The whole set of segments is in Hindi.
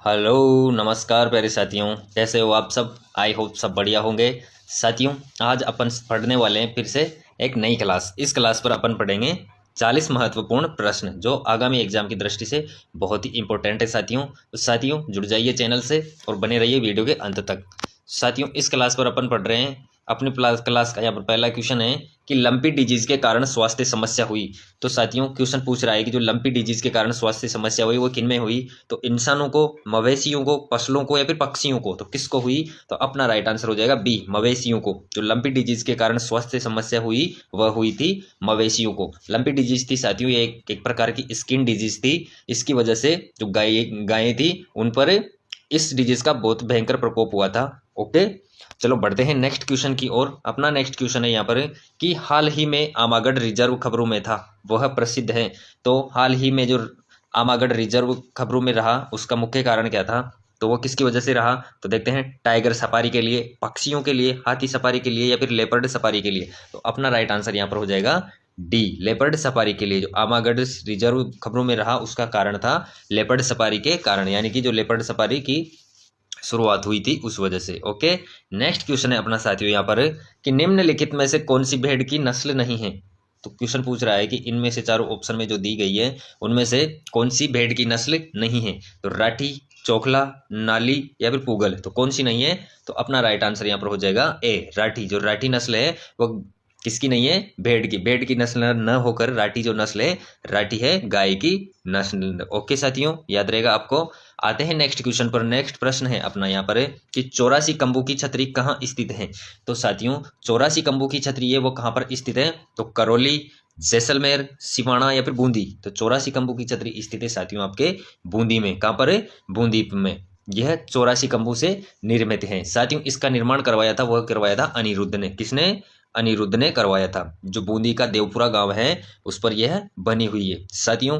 हेलो नमस्कार प्यारे साथियों, कैसे हो आप सब। आई होप सब बढ़िया होंगे। साथियों, आज अपन पढ़ने वाले हैं फिर से एक नई क्लास। इस क्लास पर अपन पढ़ेंगे 40 महत्वपूर्ण प्रश्न जो आगामी एग्जाम की दृष्टि से बहुत ही इंपॉर्टेंट है। साथियों जुड़ जाइए चैनल से और बने रहिए वीडियो के अंत तक। साथियों, इस क्लास पर अपन पढ़ रहे हैं अपनी क्लास का यहाँ पर पहला क्वेश्चन है कि लंपी डिजीज के कारण स्वास्थ्य समस्या हुई। तो साथियों, क्वेश्चन पूछ रहा है कि जो लंपी डिजीज के कारण स्वास्थ्य समस्या हुई वो किन में हुई। तो इंसानों को, मवेशियों को, फसलों को या फिर पक्षियों को। तो किसको हुई? तो अपना राइट आंसर हो जाएगा बी, मवेशियों को। जो लंपी डिजीज के कारण स्वास्थ्य समस्या हुई वह हुई थी मवेशियों को। लंपी डिजीज थी साथियों, ये एक प्रकार की स्किन डिजीज थी। इसकी वजह से जो गायें थी उन पर इस डिजीज का बहुत भयंकर प्रकोप हुआ था। ओके, चलो बढ़ते हैं नेक्स्ट क्वेश्चन की ओर। अपना नेक्स्ट क्वेश्चन है यहाँ पर कि हाल ही में आमागढ़ रिजर्व खबरों में था, वह प्रसिद्ध है। तो हाल ही में जो आमागढ़ रिजर्व खबरों में रहा उसका मुख्य कारण क्या था? तो वो किसकी वजह से रहा? तो देखते हैं, टाइगर सफारी के लिए, पक्षियों के लिए, हाथी सफारी के लिए या फिर लेपर्ड सफारी के लिए। तो अपना राइट आंसर यहाँ पर हो जाएगा डी, लेपर्ड सफारी के लिए। जो आमागढ़ रिजर्व खबरों में रहा उसका कारण था लेपर्ड सफारी के कारण, यानी कि जो लेपर्ड सफारी की शुरुआत हुई थी उस वजह से। ओके, नेक्स्ट क्वेश्चन है अपना साथियों यहाँ पर कि निम्नलिखित में से कौन सी भेड़ की नस्ल नहीं है। तो क्वेश्चन पूछ रहा है कि इनमें से चारों ऑप्शन में जो दी गई है उनमें से कौन सी भेड़ की नस्ल नहीं है। तो राठी, चोखला, नाली या फिर पूगल। तो कौन सी नहीं है? तो अपना राइट आंसर यहाँ पर हो जाएगा ए, राठी। जो राठी नस्ल है वो किसकी नहीं है? भेड़ की नस्ल न होकर राठी जो नस्ल है, राठी है गाय की नस्ल। ओके साथियों, याद रहेगा आपको। आते हैं नेक्स्ट क्वेश्चन पर। नेक्स्ट प्रश्न है अपना यहाँ पर कि 84 कम्बू की छतरी कहाँ स्थित है। तो साथियों, 84 कम्बू की छतरी है वो कहाँ पर स्थित है? तो करौली, जैसलमेर, सिवाना या फिर बूंदी। तो 84 कम्बू की छतरी स्थित है साथियों आपके बूंदी में। कहाँ पर? बूंदी में। यह 84 कम्बू से निर्मित है साथियों। इसका निर्माण करवाया था, वह करवाया था अनिरुद्ध ने। किसने? अनिरुद्ध ने करवाया था। जो बूंदी का देवपुरा गांव है उस पर यह बनी हुई है साथियों।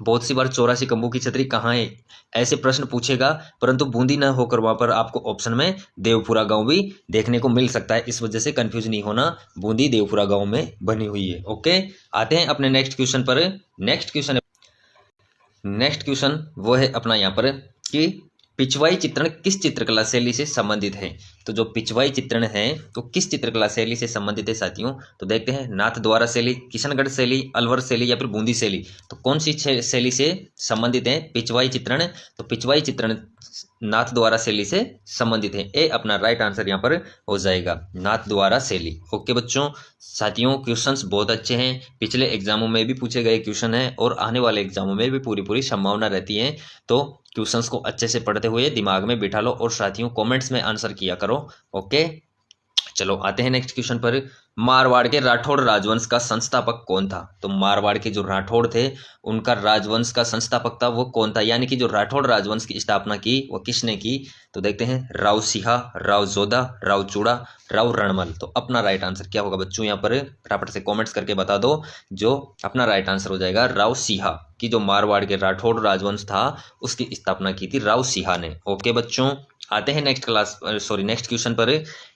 बहुत सी बार 84 कम्बू की छतरी कहाँ है ऐसे प्रश्न पूछेगा, परंतु बूंदी न होकर वहां पर आपको ऑप्शन में देवपुरा गांव भी देखने को मिल सकता है। इस वजह से कंफ्यूज नहीं होना, बूंदी देवपुरा गांव में बनी हुई है। ओके, आते हैं अपने नेक्स्ट क्वेश्चन पर। नेक्स्ट क्वेश्चन वो है अपना यहाँ पर कि पिछवाई चित्रण किस चित्रकला शैली से संबंधित है। तो जो पिछवाई चित्रण है तो किस चित्रकला शैली से संबंधित है साथियों? तो देखते हैं, नाथ द्वारा शैली, किशनगढ़ शैली, अलवर शैली या फिर बूंदी शैली। तो कौन सी शैली से संबंधित है पिछवाई चित्रण? तो पिछवाई चित्रण नाथ द्वारा शैली से संबंधित है। ए अपना राइट आंसर यहाँ पर हो जाएगा, नाथ द्वारा शैली। ओके बच्चों, साथियों क्वेश्चंस बहुत अच्छे हैं, पिछले एग्जामों में भी पूछे गए क्वेश्चन हैं और आने वाले एग्जामों में भी पूरी संभावना रहती है। तो क्वेश्चंस को अच्छे से पढ़ते हुए दिमाग में बिठा लो और साथियों कमेंट्स में आंसर किया करो। ओके, चलो आते हैं नेक्स्ट क्वेश्चन पर। मारवाड़ के राठौड़ राजवंश का संस्थापक कौन था? तो मारवाड़ के जो राठौड़ थे उनका राजवंश का संस्थापक था वो कौन था, यानी कि जो राठौड़ राजवंश की स्थापना की वो किसने की? तो देखते हैं, राव सिहा, राव जोधा, राव चूड़ा, राव रणमल। तो अपना राइट आंसर क्या होगा बच्चों? यहाँ पर फटाफट से कॉमेंट्स करके बता दो। जो अपना राइट आंसर हो जाएगा राव सिहा, की जो मारवाड़ के राठौड़ राजवंश था उसकी स्थापना की थी राव सिहा ने। ओके बच्चों, आते हैं नेक्स्ट क्वेश्चन पर।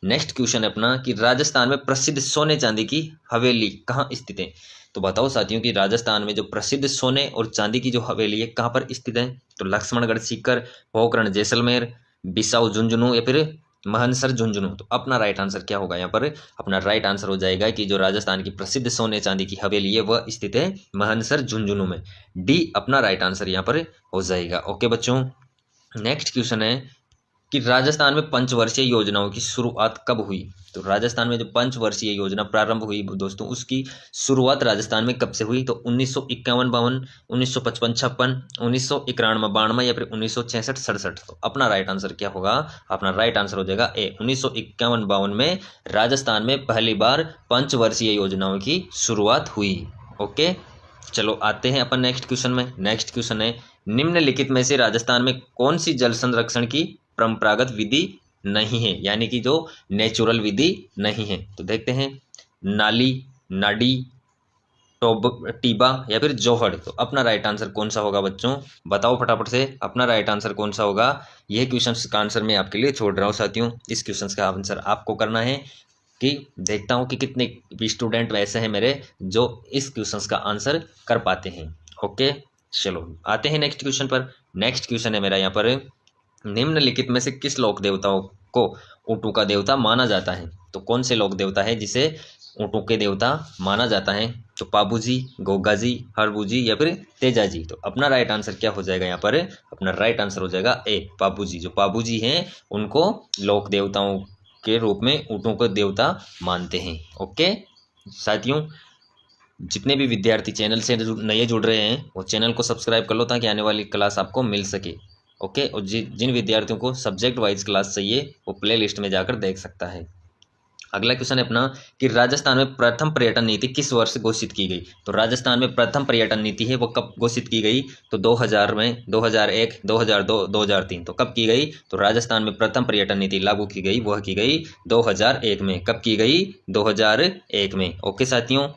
नेक्स्ट क्वेश्चन है अपना कि राजस्थान में प्रसिद्ध सोने चांदी की हवेली कहाँ स्थित है। तो बताओ साथियों कि राजस्थान में जो प्रसिद्ध सोने और चांदी की जो हवेली है कहाँ पर स्थित है। तो लक्ष्मणगढ़ सीकर, पोखरण जैसलमेर, बिसाऊ झुंझुनू या फिर महनसर झुंझुनू। तो अपना राइट आंसर क्या होगा यहाँ पर? अपना राइट आंसर हो जाएगा कि जो राजस्थान की प्रसिद्ध सोने चांदी की हवेली है वह स्थित है महनसर झुंझुनू में। डी अपना राइट आंसर यहाँ पर हो जाएगा। ओके बच्चों, नेक्स्ट क्वेश्चन है कि राजस्थान में पंचवर्षीय योजनाओं की शुरुआत कब हुई। तो राजस्थान में जो पंचवर्षीय योजना प्रारंभ हुई दोस्तों उसकी शुरुआत राजस्थान में कब से हुई। तो 1951-52, 1955-56, 1991-92 या फिर 1966-67। तो अपना राइट आंसर क्या होगा? अपना राइट आंसर हो जाएगा ए, 1951-52 में राजस्थान में पहली बार पंचवर्षीय योजनाओं की शुरुआत हुई। ओके, चलो आते हैं अपन नेक्स्ट क्वेश्चन में। नेक्स्ट क्वेश्चन है, निम्नलिखित में से राजस्थान में कौन सी जल संरक्षण की परंपरागत विधि नहीं है, यानी कि जो नेचुरल विधि नहीं है। तो देखते हैं, नाली, नाडी, टीबा या फिर जोहड़। तो अपना राइट आंसर कौन सा होगा बच्चों? बताओ फटाफट से, अपना राइट आंसर कौन सा होगा? यह क्वेश्चन का आंसर मैं आपके लिए छोड़ रहा हूँ साथियों। इस क्वेश्चन का आंसर आपको करना है कि देखता हूँ कि कितने स्टूडेंट ऐसे हैं मेरे जो इस क्वेश्चन का आंसर कर पाते हैं। ओके, चलो आते हैं नेक्स्ट क्वेश्चन पर। नेक्स्ट क्वेश्चन है मेरा यहाँ पर, निम्नलिखित में से किस लोक देवताओं को ऊँटों का देवता माना जाता है? तो कौन से लोक देवता है जिसे ऊँटों के देवता माना जाता है? तो पाबू जी, गोगा जी, हरबू जी या फिर तेजा जी। तो अपना राइट आंसर क्या हो जाएगा यहाँ पर? अपना राइट आंसर हो जाएगा ए, पाबू जी। जो पाबू जी हैं उनको लोक देवताओं के रूप में ऊँटों को देवता मानते हैं। ओके साथियों, जितने भी विद्यार्थी चैनल से नए जुड़ रहे हैं वो चैनल को सब्सक्राइब कर लो ताकि आने वाली क्लास आपको मिल सके। ओके, और जिन विद्यार्थियों को सब्जेक्ट वाइज क्लास चाहिए वो प्ले लिस्ट में जाकर देख सकता है। अगला क्वेश्चन है अपना कि राजस्थान में प्रथम पर्यटन नीति किस वर्ष घोषित की गई? तो राजस्थान में प्रथम पर्यटन नीति है वो कब घोषित की गई? तो 2000 में, 2001, 2002, 2003। तो कब की गई? तो राजस्थान में प्रथम पर्यटन नीति लागू की गई, वह की गई 2001 में। कब की गई? 2001 में। ओके साथियों,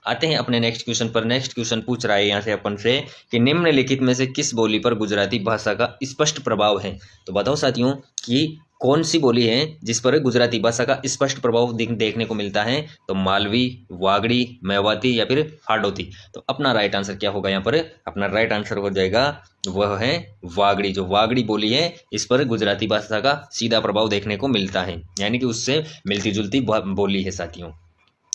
आते हैं अपने नेक्स्ट क्वेश्चन पर। नेक्स्ट क्वेश्चन पूछ रहा है यहाँ से अपन से कि निम्नलिखित में से किस बोली पर गुजराती भाषा का स्पष्ट प्रभाव है? तो बताओ साथियों कि कौन सी बोली है जिस पर गुजराती भाषा का स्पष्ट प्रभाव देखने को मिलता है? तो मालवी, वागड़ी, मेवाती या फिर हाडोती। तो अपना राइट आंसर क्या होगा यहाँ पर? अपना राइट आंसर हो जाएगा वह है वागड़ी। जो वागड़ी बोली है इस पर गुजराती भाषा का सीधा प्रभाव देखने को मिलता है, यानी कि उससे मिलती जुलती बोली है साथियों।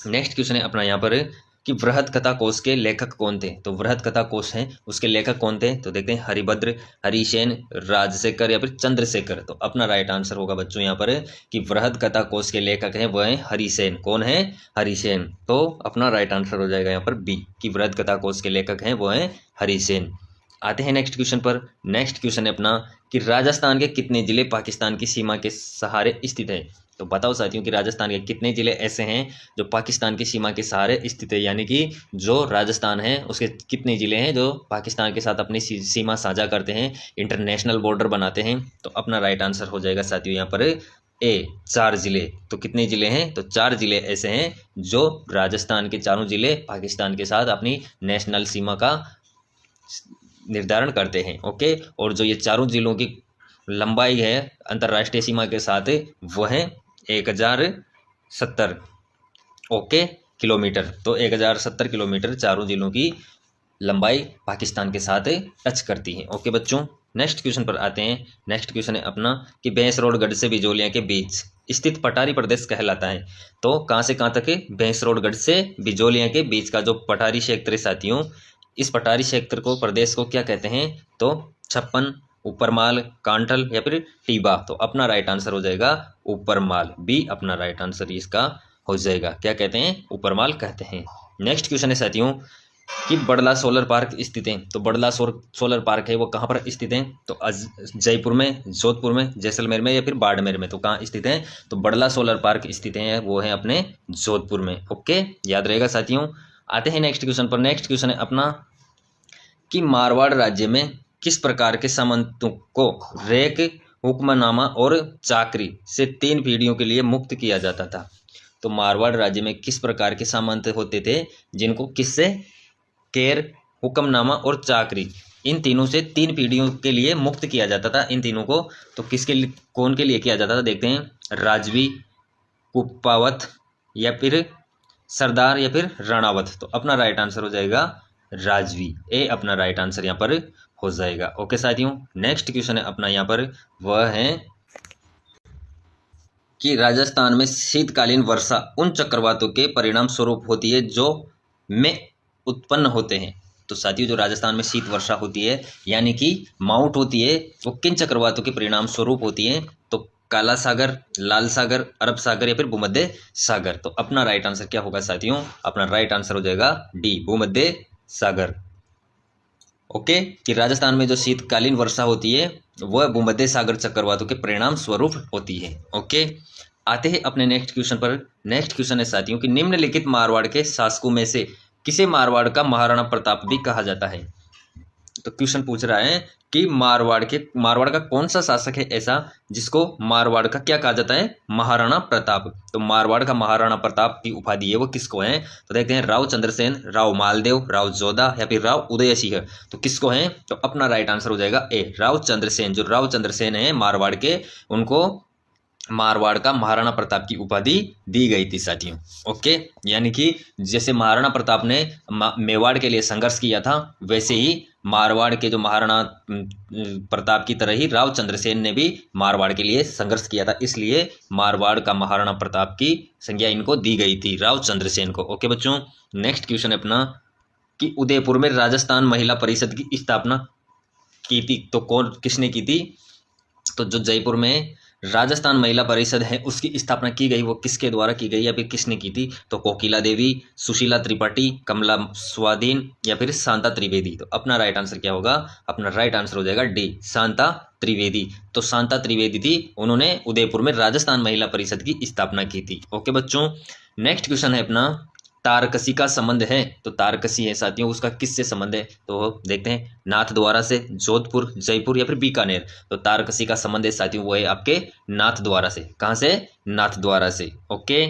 नेक्स्ट क्वेश्चन है अपना यहाँ पर कि वृहद कथा कोश के लेखक कौन थे? तो वृहद कथा कोश हैं उसके लेखक कौन थे? तो देखते हैं हरिभद्र, हरिसेन, राजशेखर या फिर चंद्रशेखर। तो अपना राइट आंसर होगा बच्चों यहाँ पर कि वृहद कथा कोश के लेखक हैं वह हैं हरिसेन। कौन है? हरिसेन। तो अपना राइट आंसर हो जाएगा यहाँ पर बी कि वृहद कथा कोश के लेखक हैं वह हैं हरिसेन। आते हैं नेक्स्ट क्वेश्चन पर। नेक्स्ट क्वेश्चन है अपना कि राजस्थान के कितने जिले पाकिस्तान की सीमा के सहारे स्थित है? तो बताओ साथियों कि राजस्थान के कितने जिले ऐसे हैं जो पाकिस्तान की सीमा के सहारे स्थित है, यानी कि जो राजस्थान है उसके कितने जिले हैं जो पाकिस्तान के साथ अपनी सीमा साझा करते हैं, इंटरनेशनल बॉर्डर बनाते हैं? तो अपना राइट आंसर हो जाएगा साथियों यहाँ पर ए, 4 जिले। तो कितने जिले हैं? तो 4 जिले ऐसे हैं जो राजस्थान के चारों जिले पाकिस्तान के साथ अपनी नेशनल सीमा का निर्धारण करते हैं। ओके, और जो ये चारों जिलों की लंबाई है अंतर्राष्ट्रीय सीमा के साथ वह है 1070 ओके किलोमीटर। तो 1070 किलोमीटर चारों जिलों की लंबाई पाकिस्तान के साथ टच करती है। ओके बच्चों, नेक्स्ट क्वेश्चन पर आते हैं। नेक्स्ट क्वेश्चन है अपना कि भैंसरोडगढ़ से बिजोलिया के बीच स्थित पठारी प्रदेश कहलाता है? तो कहाँ से कहाँ तक है? भैंसरोडगढ़ से बिजोलिया के बीच का जो पठारी क्षेत्र है साथियों, इस पठारी क्षेत्र को, प्रदेश को क्या कहते हैं? तो छप्पन, ऊपरमाल, कांठल या फिर टीबा। तो अपना राइट आंसर हो जाएगा ऊपरमाल, बी अपना राइट आंसर इसका हो जाएगा। क्या कहते हैं? ऊपरमाल कहते हैं। नेक्स्ट क्वेश्चन है साथियों कि बड़ला सोलर पार्क स्थित है। तो बड़ला सोलर पार्क है वो कहाँ पर स्थित है? तो जयपुर में, जोधपुर में, जैसलमेर में या फिर बाड़मेर में। तो कहाँ स्थित है? तो बड़ला सोलर पार्क स्थित है वो है अपने जोधपुर में। ओके, याद रहेगा साथियों। आते हैं नेक्स्ट क्वेश्चन पर। नेक्स्ट क्वेश्चन है अपना कि मारवाड़ राज्य में किस प्रकार के सामंतों को रेक, हुक्मनामा और चाकरी से 3 पीढ़ियों के लिए मुक्त किया जाता था? तो मारवाड़ राज्य में किस प्रकार के सामंत होते थे जिनको किससे? केर, हुक्मनामा और चाकरी, इन तीनों से 3 पीढ़ियों के लिए मुक्त किया जाता था। इन तीनों को तो किसके लिए, कौन के लिए किया जाता था? देखते हैं, राजवी, कुप्पावत या फिर सरदार या फिर राणावत। तो अपना राइट आंसर हो जाएगा राजवी, ए अपना राइट आंसर यहाँ पर हो जाएगा। ओके साथियों, नेक्स्ट क्वेश्चन है अपना यहाँ पर वह है कि राजस्थान में शीतकालीन वर्षा उन चक्रवातों के परिणाम स्वरूप होती है जो में उत्पन्न होते हैं। तो साथियों जो राजस्थान में शीत वर्षा होती है यानी कि माउंट होती है, वो किन चक्रवातों के परिणाम स्वरूप होती है? तो काला सागर, लाल सागर, अरब सागर या फिर भूमध्य सागर। तो अपना राइट आंसर क्या होगा साथियों? अपना राइट आंसर हो जाएगा डी, भूमध्य सागर। ओके, कि राजस्थान में जो शीतकालीन वर्षा होती है वह भूमध्य सागर चक्रवातों के परिणाम स्वरूप होती है। ओके, आते हैं अपने नेक्स्ट क्वेश्चन पर। नेक्स्ट क्वेश्चन है साथियों कि निम्नलिखित मारवाड़ के शासकों में से किसे मारवाड़ का महाराणा प्रताप भी कहा जाता है? तो क्वेश्चन पूछ रहा है कि मारवाड़ का कौन सा शासक है ऐसा जिसको मारवाड़ का क्या कहा जाता है? महाराणा प्रताप। तो मारवाड़ का महाराणा प्रताप की उपाधि है वो किसको है? तो देखते हैं, राव चंद्रसेन, राव मालदेव, राव जोधा या फिर राव उदय सिंह। तो किसको है? तो अपना राइट आंसर हो जाएगा ए, राव चंद्रसेन। जो राव चंद्रसेन है मारवाड़ के, उनको मारवाड़ का महाराणा प्रताप की उपाधि दी गई थी साथियों। ओके, यानी कि जैसे महाराणा प्रताप ने मेवाड़ के लिए संघर्ष किया था, वैसे ही मारवाड़ के जो महाराणा प्रताप की तरह ही राव चंद्रसेन ने भी मारवाड़ के लिए संघर्ष किया था, इसलिए मारवाड़ का महाराणा प्रताप की संज्ञा इनको दी गई थी, राव चंद्रसेन को। ओके बच्चों, नेक्स्ट क्वेश्चन है अपना कि उदयपुर में राजस्थान महिला परिषद की स्थापना की थी, तो किसने की थी? तो जो जयपुर में राजस्थान महिला परिषद है उसकी स्थापना की गई, वो किसके द्वारा की गई या फिर किसने की थी? तो कोकिला देवी, सुशीला त्रिपाठी, कमला स्वाधीन या फिर शांता त्रिवेदी। तो अपना राइट आंसर क्या होगा? अपना राइट आंसर हो जाएगा डी, शांता त्रिवेदी। तो शांता त्रिवेदी थी, उन्होंने उदयपुर में राजस्थान महिला परिषद की स्थापना की थी। ओके बच्चों, नेक्स्ट क्वेश्चन है अपना तारकसी का संबंध है, तो तारकसी है साथियों, उसका किससे संबंध है? तो देखते हैं, नाथद्वारा से, जोधपुर, जयपुर या फिर बीकानेर। तो तारकसी का संबंध है साथियों वो है आपके नाथद्वारा से। कहाँ से? नाथद्वारा से। ओके,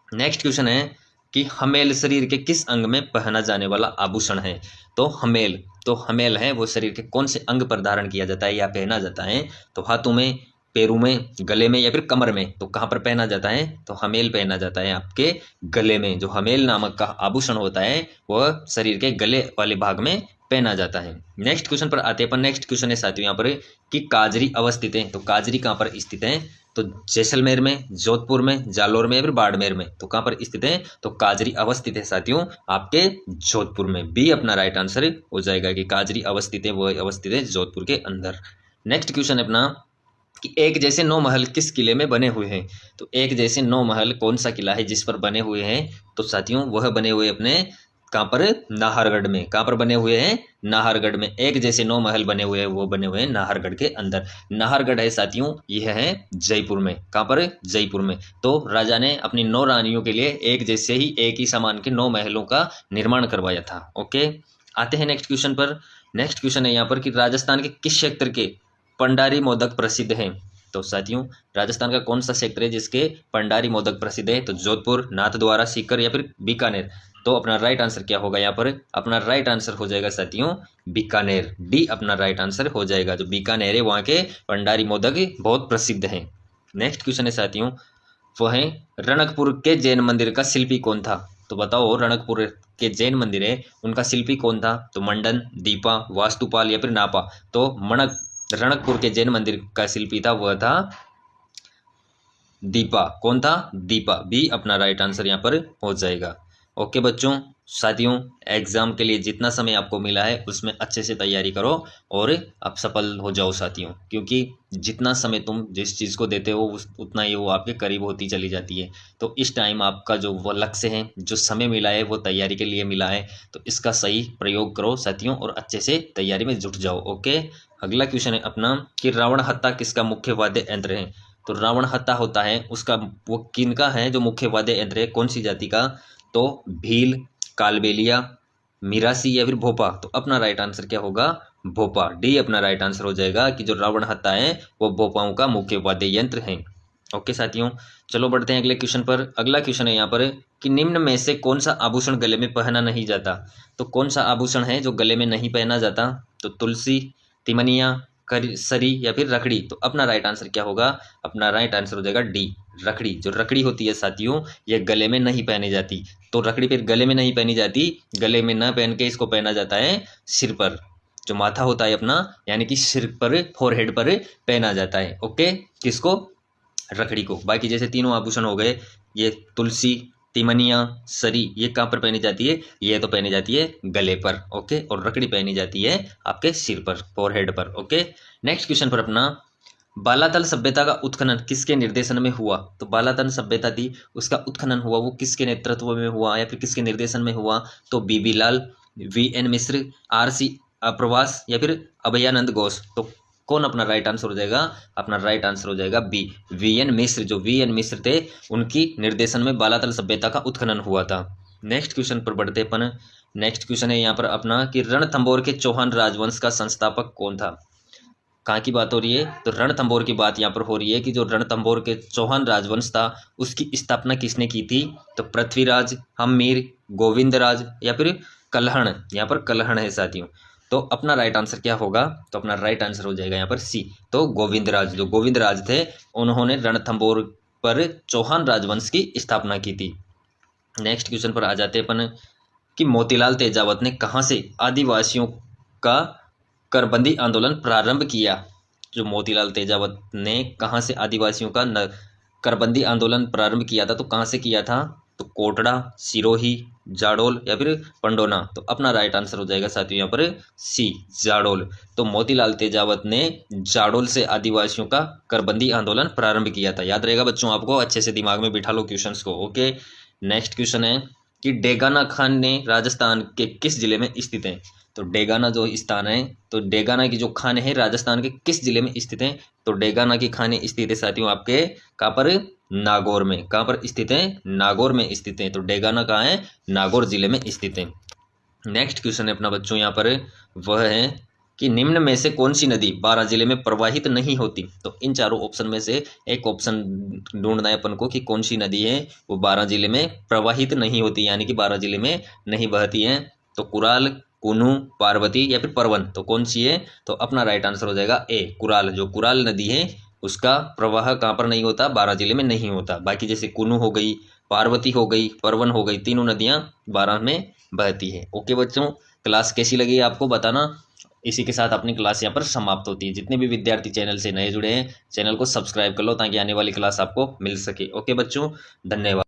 नेक्स्ट क्वेश्चन है कि हमेल शरीर के किस अंग में पहना जाने वाला आभूषण है? तो हमेल है वो शरीर के कौन से अंग पर धारण किया जाता है या पहना जाता है? तो हाथों में, पैरों में, गले में या फिर कमर में। तो कहाँ पर पहना जाता है? तो हमेल पहना जाता है आपके गले में। जो हमेल नामक का आभूषण होता है वह शरीर के गले वाले भाग में पहना जाता है। नेक्स्ट क्वेश्चन पर आते हैं अपन। नेक्स्ट क्वेश्चन है साथियों यहाँ पर कि काजरी अवस्थित है, तो काजरी कहाँ पर स्थित है? तो जैसलमेर में, जोधपुर में, जालोर में या फिर बाड़मेर में। तो कहाँ पर स्थित है? तो काजरी अवस्थित है साथियों आपके जोधपुर में। बी अपना राइट आंसर हो जाएगा कि काजरी अवस्थित है, वो अवस्थित है जोधपुर के अंदर। नेक्स्ट क्वेश्चन है अपना कि एक जैसे 9 महल किस किले में बने हुए हैं? तो एक जैसे 9 महल कौन सा किला है जिस पर बने हुए हैं? तो साथियों वह बने हुए अपने कहाँ पर? नाहरगढ़ में। कहाँ पर बने हुए हैं? नाहरगढ़ में। एक जैसे 9 महल बने हुए हैं, वो बने हुए हैं नाहरगढ़ के अंदर। नाहरगढ़ है साथियों, यह है जयपुर में। कहाँ पर? जयपुर में। तो राजा ने अपनी 9 रानियों के लिए एक जैसे ही, एक ही समान के 9 महलों का निर्माण करवाया था। ओके, आते हैं नेक्स्ट क्वेश्चन पर। नेक्स्ट क्वेश्चन है यहाँ पर कि राजस्थान के किस क्षेत्र के पंडारी मोदक प्रसिद्ध हैं? तो साथियों राजस्थान का कौन सा क्षेत्र है जिसके पंडारी मोदक प्रसिद्ध है? तो जोधपुर, नाथद्वारा, सीकर या फिर बीकानेर। तो अपना राइट आंसर क्या होगा यहाँ पर? अपना राइट आंसर हो जाएगा साथियों बीकानेर। डी अपना राइट आंसर हो जाएगा। जो बीकानेर है वहाँ के पंडारी मोदक बहुत प्रसिद्ध हैं। नेक्स्ट क्वेश्चन है साथियों वो है रणकपुर के जैन मंदिर का शिल्पी कौन था? तो बताओ रणकपुर के जैन मंदिर है उनका शिल्पी कौन था? तो मंडन, दीपा, वास्तुपाल या फिर नापा। तो रणकपुर के जैन मंदिर का शिल्पी था वह था दीपा। कौन था? दीपा। बी अपना राइट आंसर यहाँ पर हो जाएगा। ओके बच्चों, साथियों एग्जाम के लिए जितना समय आपको मिला है उसमें अच्छे से तैयारी करो और आप सफल हो जाओ साथियों, क्योंकि जितना समय तुम जिस चीज़ को देते हो उतना ही वो आपके करीब होती चली जाती है। तो इस टाइम आपका जो वो लक्ष्य है, जो समय मिला है वो तैयारी के लिए मिला है, तो इसका सही प्रयोग करो साथियों और अच्छे से तैयारी में जुट जाओ। ओके, अगला क्वेश्चन है अपना कि रावण हत्ता किसका मुख्य वाद्य यंत्र है? तो रावण हत्ता होता है उसका वो किनका है जो मुख्य वाद्य यंत्र है, कौन सी जाति का? तो भील, कालबेलिया, मिरासी या फिर भोपा। तो अपना राइट आंसर क्या होगा? भोपा। डी अपना राइट आंसर हो जाएगा कि जो रावण हत्ता है वो भोपाओं का मुख्य वाद्य यंत्र है। ओके साथियों, चलो बढ़ते हैं अगले क्वेश्चन पर। अगला क्वेश्चन है यहाँ पर कि निम्न में से कौन सा आभूषण गले में पहना नहीं जाता? तो कौन सा आभूषण है जो गले में नहीं पहना जाता? तो तुलसी, तिमनिया, सरी या फिर रखड़ी। तो अपना राइट आंसर क्या होगा? अपना राइट आंसर हो जाएगा डी, रखड़ी। जो रखड़ी होती है साथियों ये गले में नहीं पहनी जाती। तो रखड़ी फिर गले में नहीं पहनी जाती, गले में न पहन के इसको पहना जाता है सिर पर, जो माथा होता है अपना, यानी कि सिर पर, फोरहेड पर पहना जाता है। ओके, किसको? रखड़ी को। बाकी जैसे तीनों आभूषण हो गए, ये तुलसी, तिमनिया, सरी, ये कहाँ पर पहनी जाती है? ये तो पहनी जाती है गले पर। ओके, और रखड़ी पहनी जाती है आपके सिर पर, फोरहेड पर। ओके, नेक्स्ट क्वेश्चन पर अपना बालातल सभ्यता का उत्खनन किसके निर्देशन में हुआ? तो बालातल सभ्यता थी उसका उत्खनन हुआ, वो किसके नेतृत्व में हुआ या फिर किसके निर्देशन में हुआ? तो बीबी लाल, वीएन मिश्र, आरसी प्रवास या फिर अभयानंद घोष। तो कौन अपना राइट आंसर हो जाएगा? अपना राइट आंसर हो जाएगा बी, वीएन मिश्र। जो वीएन मिश्र थे उनकी निर्देशन में बालातल सभ्यता का उत्खनन हुआ था। नेक्स्ट क्वेश्चन पर बढ़ते अपन। नेक्स्ट क्वेश्चन है यहाँ पर अपना कि रणथंभौर के चौहान राजवंश का संस्थापक कौन था? कहाँ की बात हो रही है? तो रणथंभौर की बात यहाँ पर हो रही है कि जो रणथंभौर के चौहान राजवंश था उसकी स्थापना किसने की थी? तो पृथ्वीराज, हम्मीर, गोविंदराज या फिर कल्हण। यहाँ पर कल्हण है साथियों। तो अपना राइट आंसर क्या होगा? तो अपना राइट आंसर हो जाएगा यहाँ पर सी। तो गोविंदराज, जो गोविंदराज थे उन्होंने रणथंभौर पर चौहान राजवंश की स्थापना की थी। नेक्स्ट क्वेश्चन पर आ जाते हैं अपन कि मोतीलाल तेजावत ने कहाँ से आदिवासियों का करबंदी आंदोलन प्रारंभ किया? जो मोतीलाल तेजावत ने कहाँ से आदिवासियों का करबंदी आंदोलन प्रारंभ किया था, तो कहाँ से किया था? तो कोटड़ा, सिरोही, जाडोल या फिर पंडोना। तो अपना राइट आंसर हो जाएगा साथियों यहाँ पर सी, जाडोल। तो मोतीलाल तेजावत ने जाडोल से आदिवासियों का करबंदी आंदोलन प्रारंभ किया था। याद रहेगा बच्चों, आपको अच्छे से दिमाग में बिठा लो क्वेश्चंस को। ओके, नेक्स्ट क्वेश्चन है कि डेगाना खान ने राजस्थान के किस जिले में स्थित है? तो डेगाना जो स्थान है, तो डेगाना की जो खान है राजस्थान के किस जिले में स्थित है? तो डेगाना की खान स्थित है साथियों आपके कहाँ पर? नागौर में। कहाँ पर स्थित है? नागौर में स्थित है। तो डेगाना कहाँ है? नागौर जिले में स्थित है। नेक्स्ट क्वेश्चन है अपना बच्चों यहाँ पर, वह है कि निम्न में से कौन सी नदी 12 जिले में प्रवाहित नहीं होती? तो इन चारों ऑप्शन में से एक ऑप्शन ढूंढना है अपन को कि कौन सी नदी है वो 12 जिले में प्रवाहित नहीं होती, यानी कि 12 जिले में नहीं बहती है। तो कुराल, कुनू, पार्वती या फिर परवन, तो कौन सी है? तो अपना राइट आंसर हो जाएगा ए, कुराल। जो कुराल नदी है उसका प्रवाह कहाँ पर नहीं होता? 12 जिले में नहीं होता। बाकी जैसे कुनू हो गई, पार्वती हो गई, परवन हो गई, तीनों नदियां 12 में बहती है। ओके बच्चों, क्लास कैसी लगी आपको बताना। इसी के साथ अपनी क्लास यहाँ पर समाप्त होती है। जितने भी विद्यार्थी चैनल से नए जुड़े हैं, चैनल को सब्सक्राइब कर लो ताकि आने वाली क्लास आपको मिल सके। ओके बच्चों, धन्यवाद।